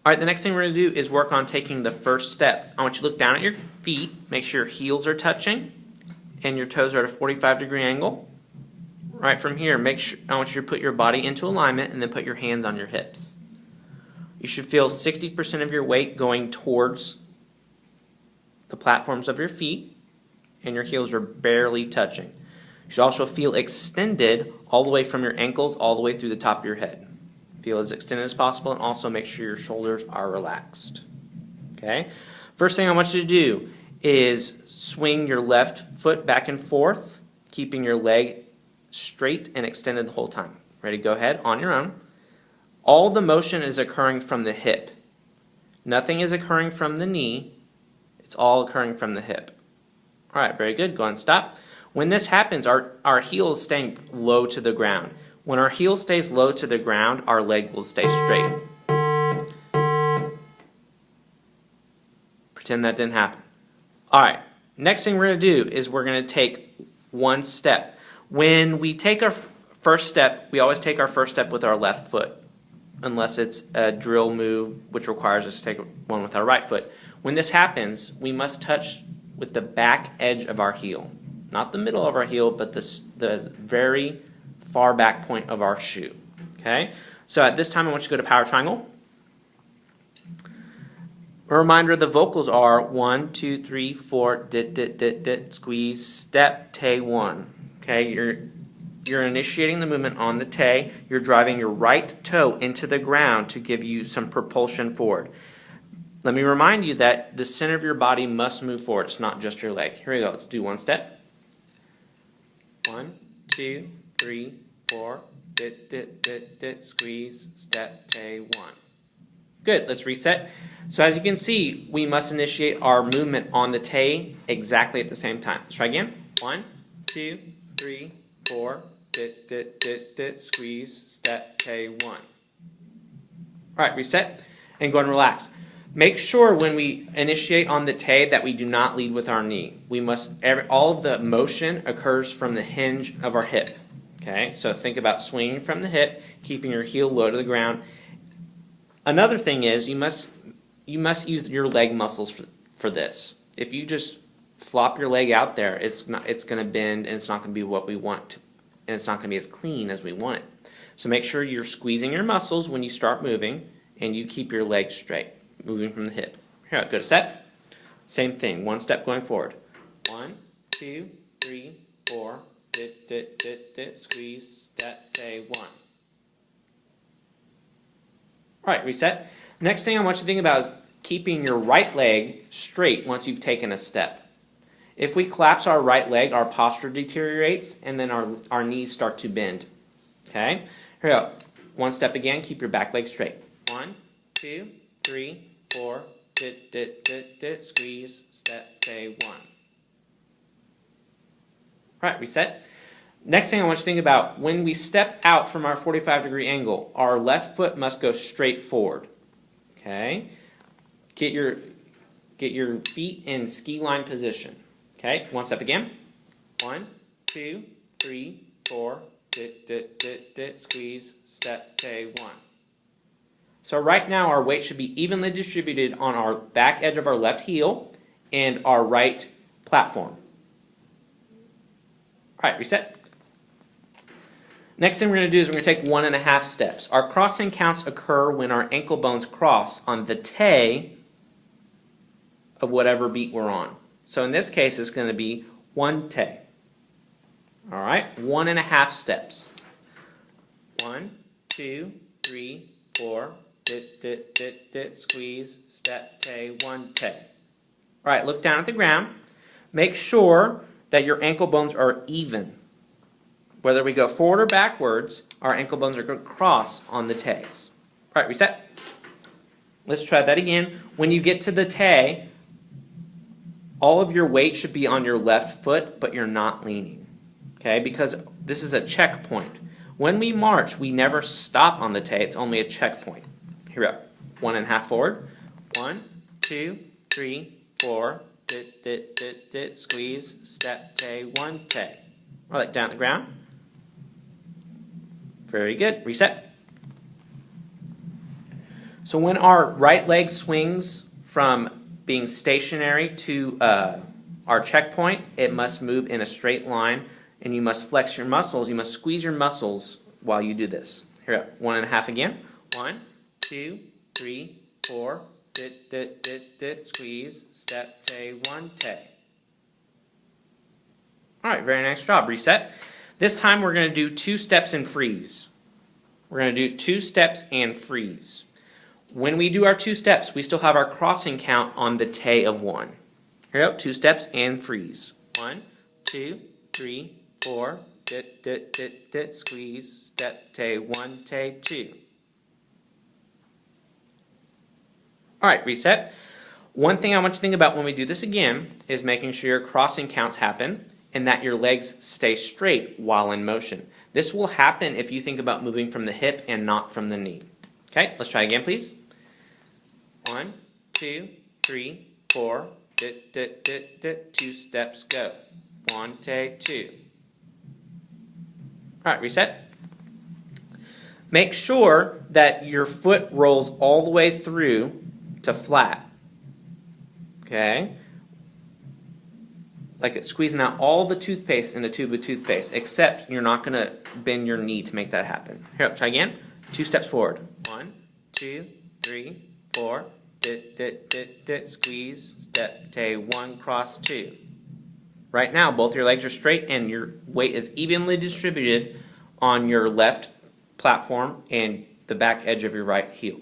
All right, the next thing we're going to do is work on taking the first step. I want you to look down at your feet, make sure your heels are touching and your toes are at a 45-degree angle. Right from here, I want you to put your body into alignment and then put your hands on your hips. You should feel 60% of your weight going towards the platforms of your feet, and your heels are barely touching. You should also feel extended all the way from your ankles all the way through the top of your head. Feel as extended as possible, and also make sure your shoulders are relaxed. Okay? First thing I want you to do is swing your left foot back and forth, keeping your leg straight and extended the whole time. Ready? Go ahead on your own. All the motion is occurring from the hip. Nothing is occurring from the knee. It's all occurring from the hip. All right, very good. Go ahead and stop. When this happens, our heel is staying low to the ground. When our heel stays low to the ground, our leg will stay straight. Pretend that didn't happen. All right, next thing we're going to do is we're going to take one step. When we take our first step, we always take our first step with our left foot, unless it's a drill move, which requires us to take one with our right foot. When this happens, we must touch with the back edge of our heel. Not the middle of our heel, but the very far back point of our shoe. Okay? So at this time, I want you to go to power triangle. A reminder, the vocals are 1, 2, 3, 4, dit, dit, dit, dit, squeeze, step, tay, 1. Okay? You're initiating the movement on the tay. You're driving your right toe into the ground to give you some propulsion forward. Let me remind you that the center of your body must move forward. It's not just your leg. Here we go. Let's do one step. 1, 2, 3, 4, dit, dit, dit, dit, squeeze, step, tay, 1. Good. Let's reset. So as you can see, we must initiate our movement on the tay exactly at the same time. Let's try again. 1, 2, 3, 4, dit, dit, dit, dit, squeeze, step, tay, 1. All right, reset, and go ahead and relax. Make sure when we initiate on the tay that we do not lead with our knee. We must, all of the motion occurs from the hinge of our hip. Okay, so think about swinging from the hip, keeping your heel low to the ground. Another thing is you must use your leg muscles for this. If you just flop your leg out there, it's going to bend and it's not going to be what we want, and it's not going to be as clean as we want it. So make sure you're squeezing your muscles when you start moving, and you keep your leg straight, moving from the hip. Here, go to set. Same thing, one step going forward. 1, 2, 3, 4, dit, dit, dit, dit, squeeze, step, tay, 1. All right, reset. Next thing I want you to think about is keeping your right leg straight once you've taken a step. If we collapse our right leg, our posture deteriorates, and then our knees start to bend. Okay? Here we go. One step again, keep your back leg straight. 1, 2, 3, 4, dit, dit, dit, dit, squeeze, step, tay, 1. All right, reset. Next thing I want you to think about, when we step out from our 45-degree angle, our left foot must go straight forward. Okay? Get your feet in ski line position. Okay? One step again. 1, 2, 3, 4, dit, dit, dit, dit, squeeze, step, tay, 1. So right now our weight should be evenly distributed on our back edge of our left heel and our right platform. All right, reset. Next thing we're going to do is we're going to take 1.5 steps. Our crossing counts occur when our ankle bones cross on the tay of whatever beat we're on. So in this case, it's going to be 1 tay. All right, 1.5 steps. 1, 2, 3, 4, dit, dit, dit, dit, squeeze, step, tay, 1 tay. All right, look down at the ground. Make sure that your ankle bones are even. Whether we go forward or backwards, our ankle bones are going to cross on the tays. All right, reset. Let's try that again. When you get to the tay, all of your weight should be on your left foot, but you're not leaning. Okay, because this is a checkpoint. When we march, we never stop on the tay. It's only a checkpoint. Here we go. 1.5 forward. 1, 2, 3, 4. Dit, dit, dit, dit. Squeeze. Step, tay, 1 tay. All right, down at the ground. Very good. Reset. So when our right leg swings from being stationary to our checkpoint, it must move in a straight line, and you must flex your muscles. You must squeeze your muscles while you do this. Here, 1.5 again. 1, 2, 3, 4. Dit, dit, dit, dit. Squeeze. Step, tay, 1, tay. All right, very nice job. Reset. This time we're going to do 2 steps and freeze. We're going to do 2 steps and freeze. When we do our 2 steps, we still have our crossing count on the tay of 1. Here we go, 2 steps and freeze. 1, 2, 3, 4. Dit, dit, dit, dit. Squeeze. Step, tay, 1, tay, 2. All right, reset. One thing I want you to think about when we do this again is making sure your crossing counts happen and that your legs stay straight while in motion. This will happen if you think about moving from the hip and not from the knee. Okay, let's try again, please. 1, 2, 3, 4. Dit, dit, dit, dit. 2 steps, go. 1, tay, 2. All right, reset. Make sure that your foot rolls all the way through to flat. Okay? Like it's squeezing out all the toothpaste in a tube of toothpaste, except you're not going to bend your knee to make that happen. Here, try again. 2 steps forward. 1, 2, 3, 4. Dit, dit, dit, dit. Squeeze. Step, tay, 1, cross, 2. Right now, both your legs are straight and your weight is evenly distributed on your left platform and the back edge of your right heel.